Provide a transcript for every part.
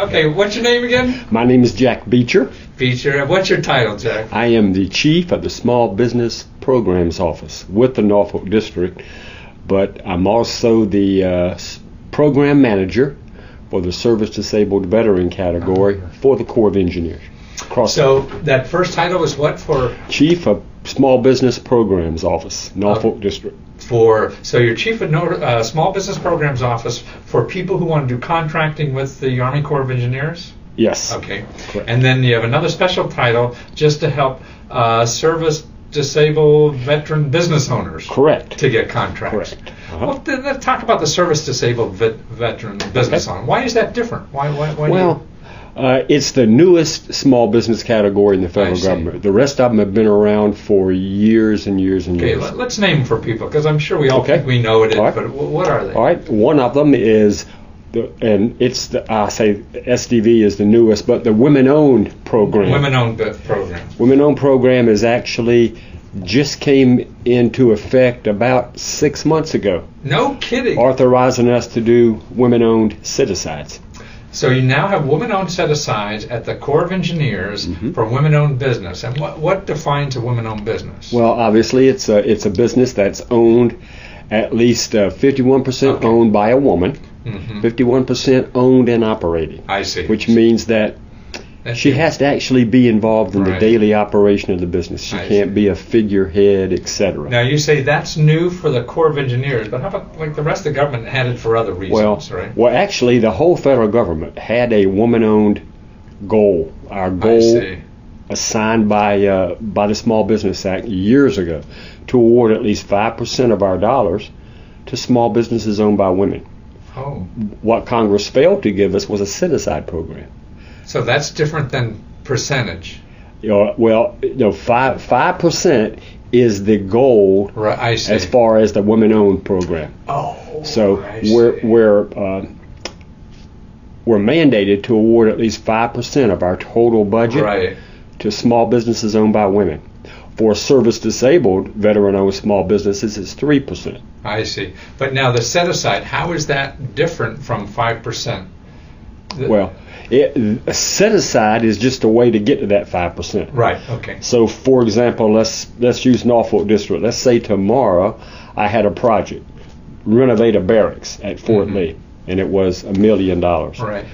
Okay, what's your name again? My name is Jack Beecher. Beecher. What's your title, Jack? I am the Chief of the Small Business Programs Office with the Norfolk District, but I'm also the Program Manager for the Service Disabled Veteran category for the Corps of Engineers. So that first title was what for? Chief of Small Business Programs Office, Norfolk District. So you're Chief of Small Business Programs Office for people who want to do contracting with the Army Corps of Engineers? Yes. Okay. Correct. And then you have another special title just to help service disabled veteran business owners. Correct. To get contracts. Correct. Uh-huh. Well, then let's talk about the service disabled veteran business owner. Why is that different? Why it's the newest small business category in the federal government. The rest of them have been around for years and years and years. Okay, let's name them for people, because I'm sure we all think we know it, but what are they? All right, one of them is, I say SDV is the newest, but the Women-Owned Program. Women-Owned Program. Women-Owned Program is actually just came into effect about 6 months ago. No kidding. Authorizing us to do women-owned set-asides. So you now have women-owned set-asides at the Corps of Engineers for women-owned business. And what defines a women-owned business? Well, obviously, it's a business that's owned at least 51% owned by a woman, 51% owned and operated. I see. Which means that she has to actually be involved in the daily operation of the business. She can't be a figurehead, etc. Now, you say that's new for the Corps of Engineers, but how about like the rest of the government had it for other reasons, right? Well, actually, the whole federal government had a woman-owned goal. Our goal assigned by the Small Business Act years ago to award at least 5% of our dollars to small businesses owned by women. Oh. What Congress failed to give us was a set-aside program. So that's different than percentage. 5% is the goal as far as the women-owned program. Oh. So we're mandated to award at least 5% of our total budget to small businesses owned by women. For service-disabled veteran-owned small businesses, it's 3%. I see. But now the set-aside, how is that different from 5%? A set-aside is just a way to get to that 5%. Right, okay. So, for example, let's use Norfolk District. Let's say tomorrow I had a project, renovate a barracks at Fort Lee, and it was $1 million. Right.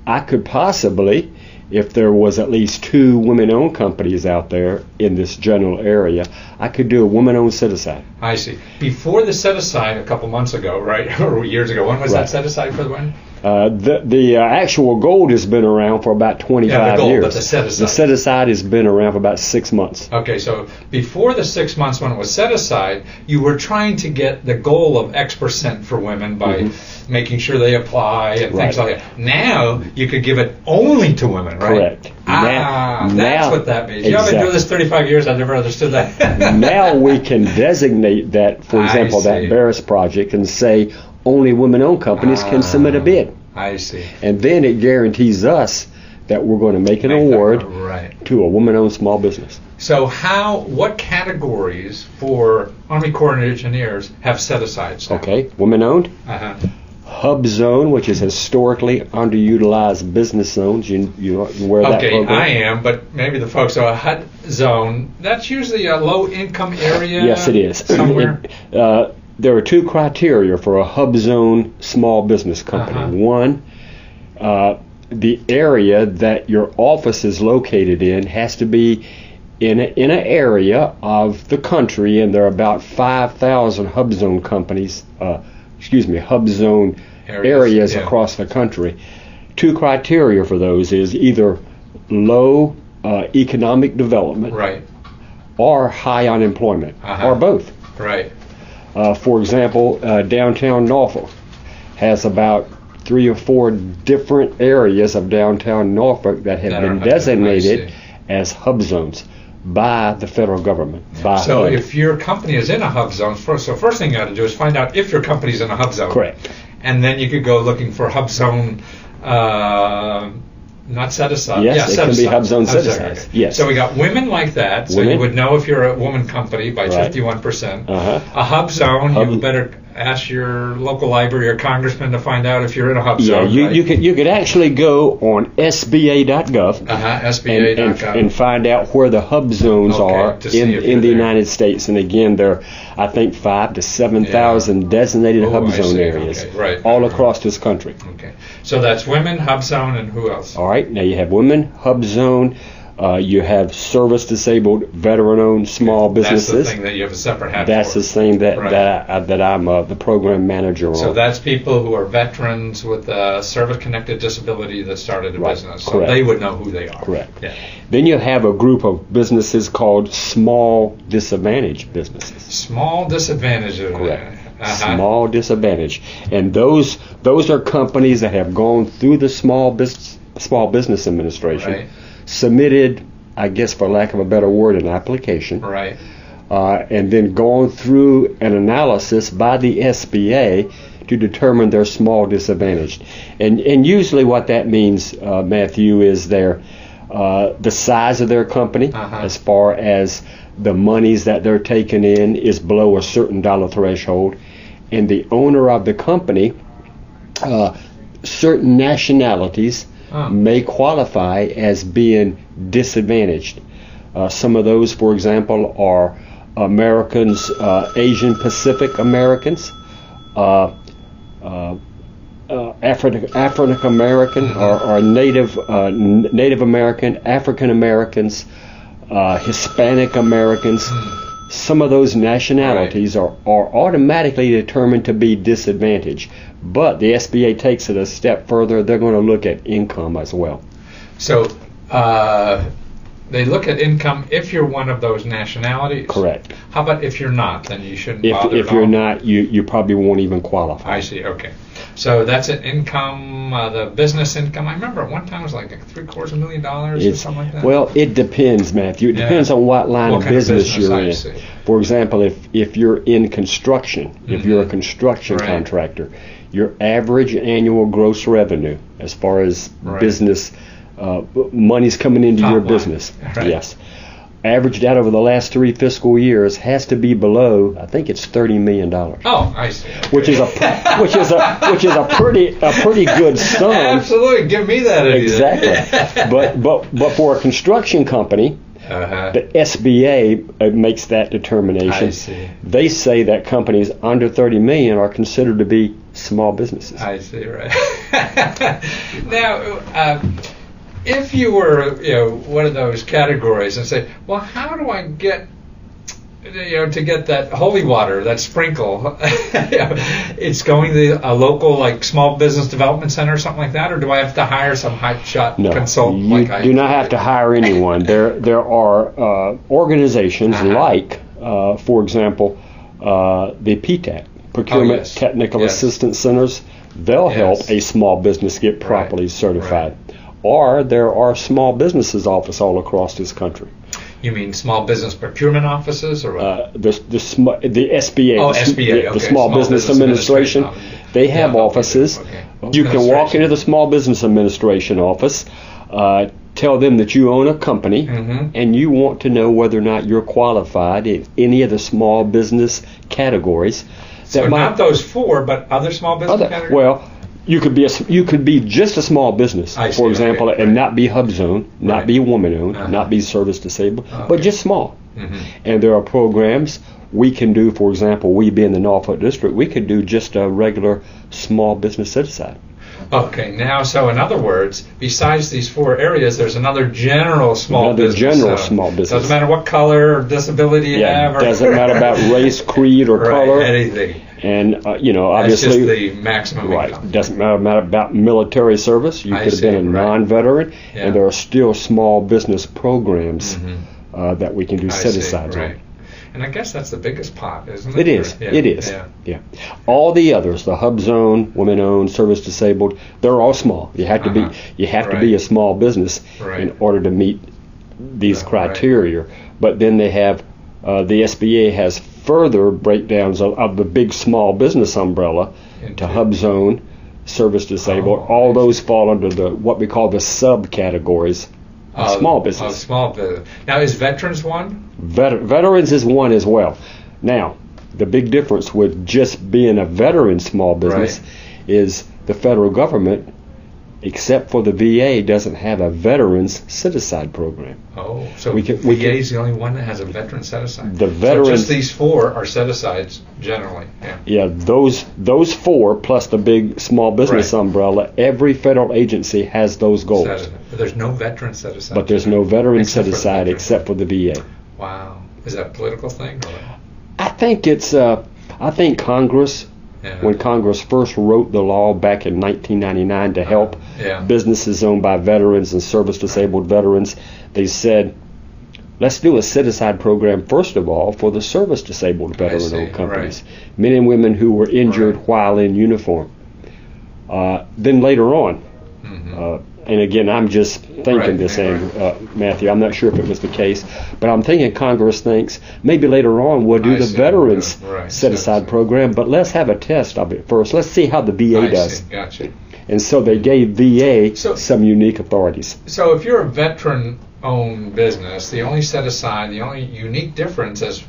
I could possibly, if there was at least 2 women-owned companies out there in this general area, I could do a women-owned set-aside. I see. Before the set-aside a couple months ago, right, or years ago, when was that set-aside for the women? The actual gold has been around for about 25 years. But the set-aside. The set-aside has been around for about 6 months. Okay, so before the 6 months when it was set aside, you were trying to get the goal of X% for women by making sure they apply and things like that. Now you could give it only to women, right? Correct. That's what that means. I've been doing this 35 years. I've never understood that. Now we can designate that, for example, that Barris project, and say only women-owned companies can submit a bid. I see. And then it guarantees us that we're going to make an award to a woman-owned small business. So what categories for Army Corps of Engineers have set-asides now? Okay, women-owned. Hub zone, which is historically underutilized business zones. You aware of that program? Okay, I am, but maybe the folks are a HUD zone. That's usually a low-income area. Yes, it is. Somewhere. There are 2 criteria for a hub zone small business company. One, the area that your office is located in has to be in an area of the country, and there are about 5,000 hub zone companies. Hub zone areas across the country. 2 criteria for those is either low economic development, or high unemployment, or both. Right. For example, downtown Norfolk has about 3 or 4 different areas of downtown Norfolk that have been designated as hub zones by the federal government. So if your company is in a hub zone, first thing you got to do is find out if your company is in a hub zone. Correct. And then you could go looking for hub zone, not set aside. Yes, it can be hub zone set aside. Okay. Yes. So we got women like that. So you would know if you're a woman company by 51%. A hub zone, you better ask your local library or congressman to find out if you're in a hub zone. Yeah, right? you could actually go on SBA.gov SBA.gov and find out where the hub zones are in the United States. And again, there are, I think, 5,000 to 7,000 designated hub zone areas all across this country. Okay, so that's women, hub zone, and who else? All right, now you have women, hub zone. You have service-disabled, veteran-owned small businesses. That's the thing that you have a separate hat That's for. the thing that I'm the program manager on. So that's people who are veterans with a service-connected disability that started a business. So correct. they would know who they are. Correct. Yeah. Then you have a group of businesses called small disadvantaged businesses. Small disadvantage. Correct. Small disadvantage, and those are companies that have gone through the Small Business Administration. Right. Submitted, I guess for lack of a better word, an application, Right. And then gone through an analysis by the SBA to determine their small disadvantaged. And usually what that means, Matthew, is the size of their company, as far as the monies that they're taking in is below a certain dollar threshold, and the owner of the company, certain nationalities may qualify as being disadvantaged. Some of those, for example, are Americans, Asian Pacific Americans, African American, or Native American, African Americans, Hispanic Americans. Some of those nationalities are automatically determined to be disadvantaged. But the SBA takes it a step further. They're going to look at income as well. So they look at income if you're one of those nationalities? Correct. How about if you're not? Then you shouldn't bother If you're not, you probably won't even qualify. I see. Okay. So that's an income, the business income. I remember at one time it was like $750,000 or something like that. Well, it depends, Matthew. It depends on what line of business you're in. For example, if you're in construction, if you're a construction contractor, your average annual gross revenue, as far as business money's coming into your business, yes, averaged out over the last 3 fiscal years, has to be below, I think it's $30 million. Oh, I see. Okay. Which is a pretty good sum. Absolutely, give me that. Exactly. but for a construction company, the SBA makes that determination. I see. They say that companies under 30 million are considered to be small businesses. I see. Right. Now. If you were, one of those categories and say, well, how do I get, to get that holy water, that sprinkle? It's going to a local, like, small business development center or something like that, or do I have to hire some hot-shot consultant? You do not have to hire anyone. There are organizations like, for example, the PTAC, Procurement Technical Assistance Centers. They'll help a small business get properly certified. Right. Or there are small businesses offices all across this country. You mean small business procurement offices, or what? The SBA, SBA, the Small Business Administration. They have offices. Okay. You can walk into the Small Business Administration office, tell them that you own a company, and you want to know whether or not you're qualified in any of the small business categories. So not those 4, but other small business categories? Well, you could be just a small business, for example, and not be hub zone, not be woman-owned, not be service disabled, but just small. And there are programs we can do. For example, we being the Norfolk District, we could do just a regular small business set-aside. Okay, now, so in other words, besides these 4 areas, there's another general small business. Small business. Doesn't matter what color or disability you have. Or doesn't matter about race, creed, or color. Anything. And, obviously... That's just the maximum income. Doesn't matter about military service. You could have been a non-veteran. And there are still small business programs that we can do set-asides on. And I guess that's the biggest pot, isn't it? It is. It is. Yeah. All the others, the hub zone, women-owned, service disabled, they're all small. You have to be. You have to be a small business in order to meet these criteria. But then they have the SBA has further breakdowns of the big small business umbrella to hub zone, service disabled. All those fall under what we call the subcategories. Small business. Now, is veterans one? Veterans is one as well. Now, the big difference with just being a veteran small business is the federal government, except for the VA, doesn't have a veterans set-aside program. Oh, so VA is the only one that has a veteran set-aside. The veterans, so just these 4 are set-asides generally. Yeah, those 4 plus the big small business umbrella. Every federal agency has those goals. But there's no veteran set-aside. But there's no veteran set-aside except for the VA. Wow, is that a political thing? Or? I think it's. I think Congress. When Congress first wrote the law back in 1999 to help businesses owned by veterans and service-disabled veterans, they said, let's do a set-aside program, first of all, for the service-disabled veteran-owned companies, men and women who were injured while in uniform. Then later on, and again, I'm just thinking this, Matthew, I'm not sure if it was the case, but I'm thinking Congress thinks maybe later on we'll do the veterans set-aside program, but let's have a test of it first. Let's see how the VA does. Gotcha. And so they gave VA some unique authorities. So if you're a veteran-owned business, the only set-aside, the only unique difference is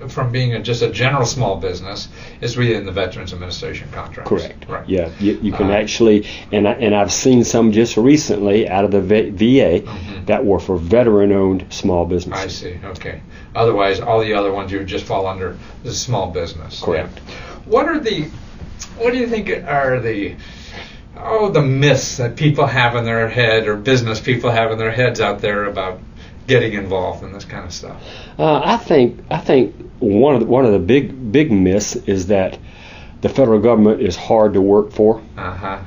from being just a general small business is within the Veterans Administration contracts. Correct. Right. Yeah, you can actually, and I've seen some just recently out of the VA that were for veteran-owned small businesses. I see. Okay. Otherwise, all the other ones you would just fall under the small business. Correct. What do you think are the myths that people have in their head, or business people have in their heads out there about getting involved in this kind of stuff? I think one of the big myths is that the federal government is hard to work for. I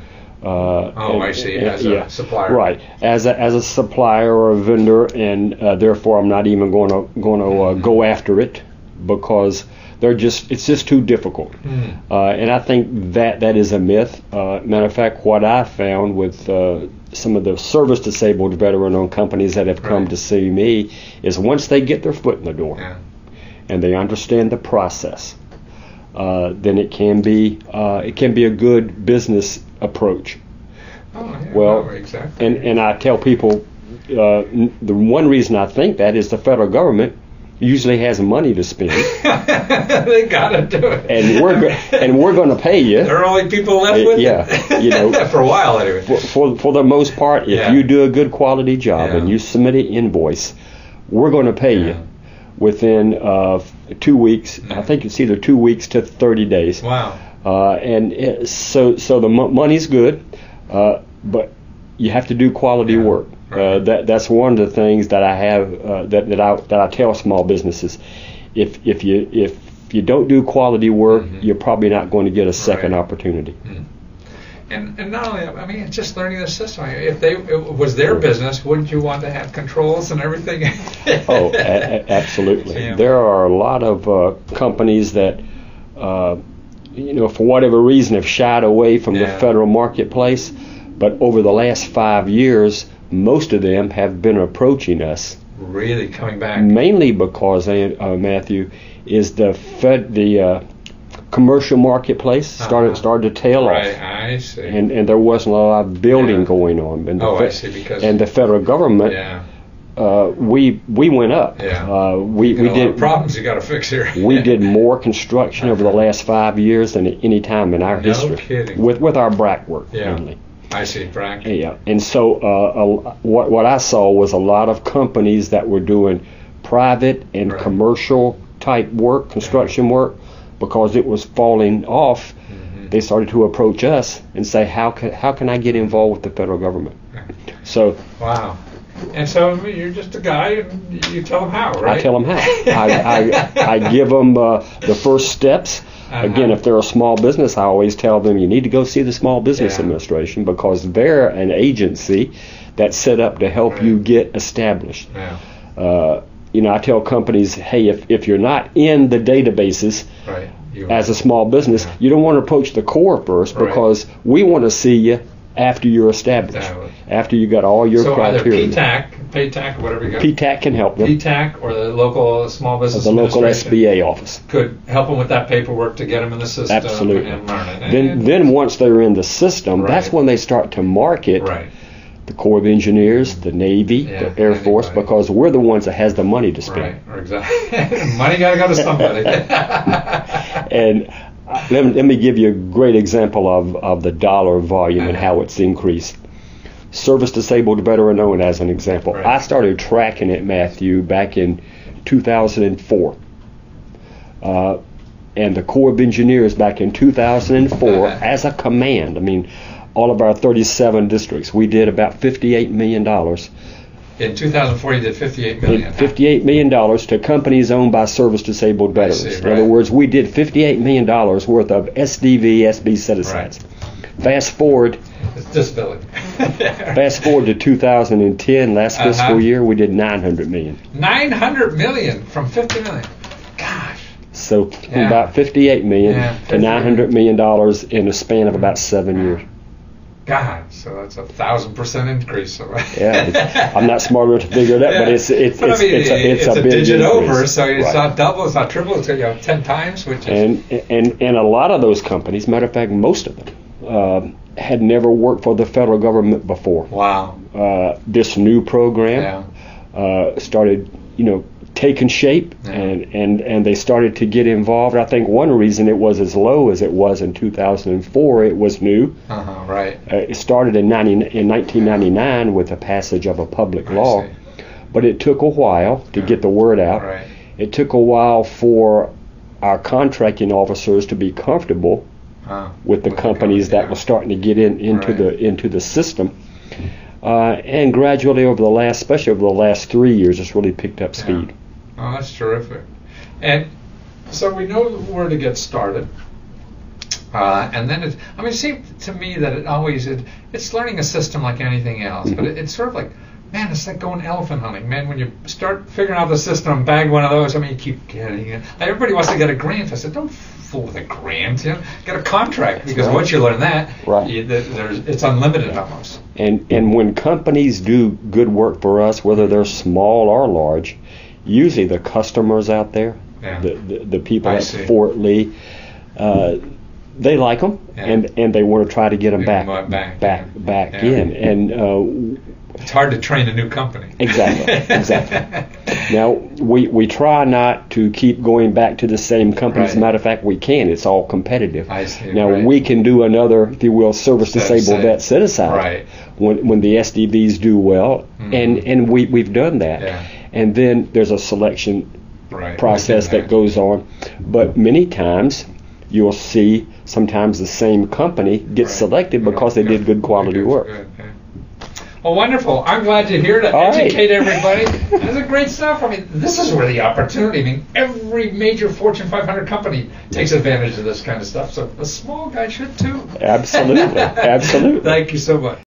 see. As a supplier, right? As a supplier or a vendor, and therefore I'm not even going to go after it because it's just too difficult. And I think that is a myth. Matter of fact, what I found with some of the service-disabled veteran-owned companies that have come to see me is once they get their foot in the door and they understand the process, then it can be a good business approach. Exactly. And I tell people the one reason I think that is the federal government usually has money to spend. They gotta do it. And we're going to pay you. There are only people left with it. For a while anyway. For the most part, if you do a good quality job and you submit an invoice, we're going to pay you within 2 weeks. I think it's either 2 weeks to 30 days. Wow. So the money's good, but you have to do quality work. That's one of the things that I have that I tell small businesses. If you don't do quality work, you're probably not going to get a second opportunity. And not only that, I mean, it's just learning the system. If it was their business, wouldn't you want to have controls and everything? Absolutely. There are a lot of companies that, for whatever reason, have shied away from the federal marketplace. But over the last 5 years, most of them have been approaching us. Really coming back? Mainly because, Matthew, is the commercial marketplace started to tail off. Right, I see. And there wasn't a lot of building going on. And I see. Because and the federal government, we went up. We did a lot of problems you got to fix here. We did more construction over the last 5 years than at any time in our history. No kidding. With our BRAC work mainly. I see, BRAC. Yeah, and so what I saw was a lot of companies that were doing private and commercial type work, construction work, because it was falling off. They started to approach us and say, how can I get involved with the federal government? So wow. And so you're just a guy, and you tell them how, right? I tell them how. I give them the first steps. Again, if they're a small business, I always tell them you need to go see the Small Business Administration because they're an agency that's set up to help you get established. I tell companies, hey, if you're not in the databases as a small business, you don't want to approach the Corps first because we want to see you after you're established, after you got all your criteria. So either PTAC, whatever you got. PTAC can help them. PTAC or the local Small Business Administration. The local SBA office. Could help them with that paperwork to get them in the system. Absolutely. And learn it. Then once they're in the system, that's when they start to market the Corps of Engineers, the Navy, the Air Force, because we're the ones that has the money to spend. Right, exactly. Money got to go to somebody. And let me give you a great example of the dollar volume and how it's increased. Service disabled veteran owned as an example. Right. I started tracking it, Matthew, back in 2004. And the Corps of Engineers back in 2004 as a command. I mean, all of our 37 districts, we did about $58 million. In 2004, you did $58 million. $58 million to companies owned by service-disabled veterans. See, right. In other words, we did $58 million worth of SDV, SB set-asides. Right. Fast forward. It's disability. Fast forward to 2010, last fiscal year, we did $900 million. $900 million from $50 million. Gosh. So from about $58 million to $900 million in a span of about 7 years. God, so that's 1,000% increase. I'm not smart enough to figure it out, but it's a big digit increase. over, so it's not double, it's not triple, it's 10 times, which is and a lot of those companies, matter of fact, most of them had never worked for the federal government before. Wow. This new program started, taking shape, and they started to get involved. I think one reason it was as low as it was in 2004, it was new. Right. It started in 1999 with the passage of a public law, but it took a while to get the word out. Right. It took a while for our contracting officers to be comfortable with the companies that were starting to get into the system. And gradually especially over the last 3 years, it's really picked up speed. Oh, that's terrific. And so we know where to get started. And then it seemed to me that it's learning a system like anything else, but it's sort of like, man, it's like going elephant hunting. Man, when you start figuring out the system, bag one of those, you keep getting it. Everybody wants to get a grant. I said, don't fool with a grant. Get a contract, because once you learn that, it's unlimited almost. And when companies do good work for us, whether they're small or large, usually the customers out there, the people at Fort Lee, they like them, and they want to try to get them back in. And it's hard to train a new company. Exactly. Now, we try not to keep going back to the same company. As a matter of fact, we can. It's all competitive. I see. Now, we can do another, if you will, service-disabled vet set-aside when the SDVs do well, and we've done that. Yeah. And then there's a selection process that goes on. But many times, you'll see sometimes the same company get selected because they did good quality work. Well, wonderful. I'm glad you're here to educate everybody. This is great stuff. This is where the opportunity. Every major Fortune 500 company takes advantage of this kind of stuff. So a small guy should too. Absolutely. Absolutely. Thank you so much.